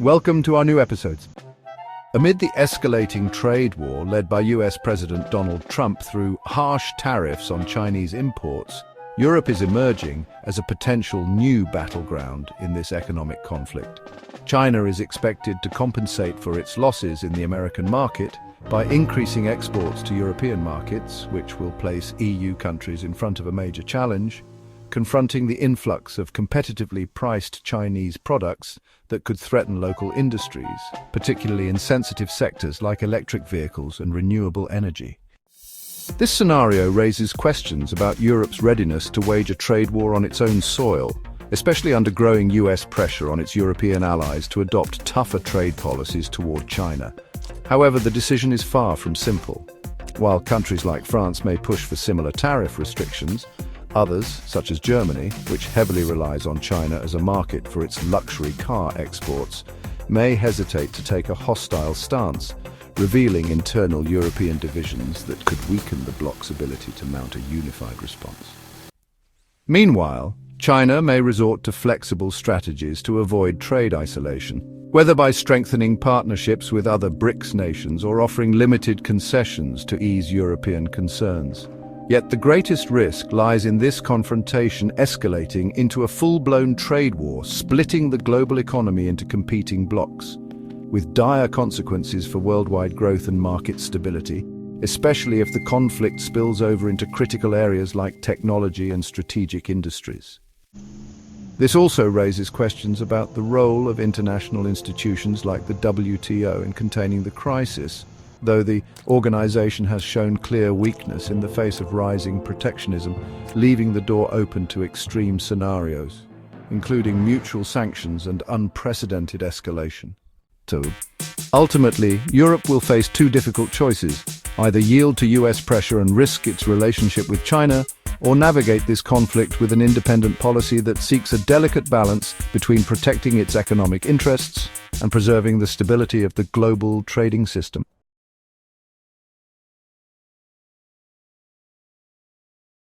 Welcome to our new episodes. Amid the escalating trade war led by US President Donald Trump through harsh tariffs on Chinese imports, Europe is emerging as a potential new battleground in this economic conflict. China is expected to compensate for its losses in the American market by increasing exports to European markets, which will place EU countries in front of a major challenge, confronting the influx of competitively priced Chinese products that could threaten local industries, particularly in sensitive sectors like electric vehicles and renewable energy. This scenario raises questions about Europe's readiness to wage a trade war on its own soil, especially under growing US pressure on its European allies to adopt tougher trade policies toward China. However, the decision is far from simple. While countries like France may push for similar tariff restrictions, others, such as Germany, which heavily relies on China as a market for its luxury car exports, may hesitate to take a hostile stance, revealing internal European divisions that could weaken the bloc's ability to mount a unified response. Meanwhile, China may resort to flexible strategies to avoid trade isolation, whether by strengthening partnerships with other BRICS nations or offering limited concessions to ease European concerns. Yet the greatest risk lies in this confrontation escalating into a full-blown trade war, splitting the global economy into competing blocs, with dire consequences for worldwide growth and market stability, especially if the conflict spills over into critical areas like technology and strategic industries. This also raises questions about the role of international institutions like the WTO in containing the crisis, though the organization has shown clear weakness in the face of rising protectionism, leaving the door open to extreme scenarios, including mutual sanctions and unprecedented escalation. So, ultimately, Europe will face two difficult choices: either yield to US pressure and risk its relationship with China, or navigate this conflict with an independent policy that seeks a delicate balance between protecting its economic interests and preserving the stability of the global trading system.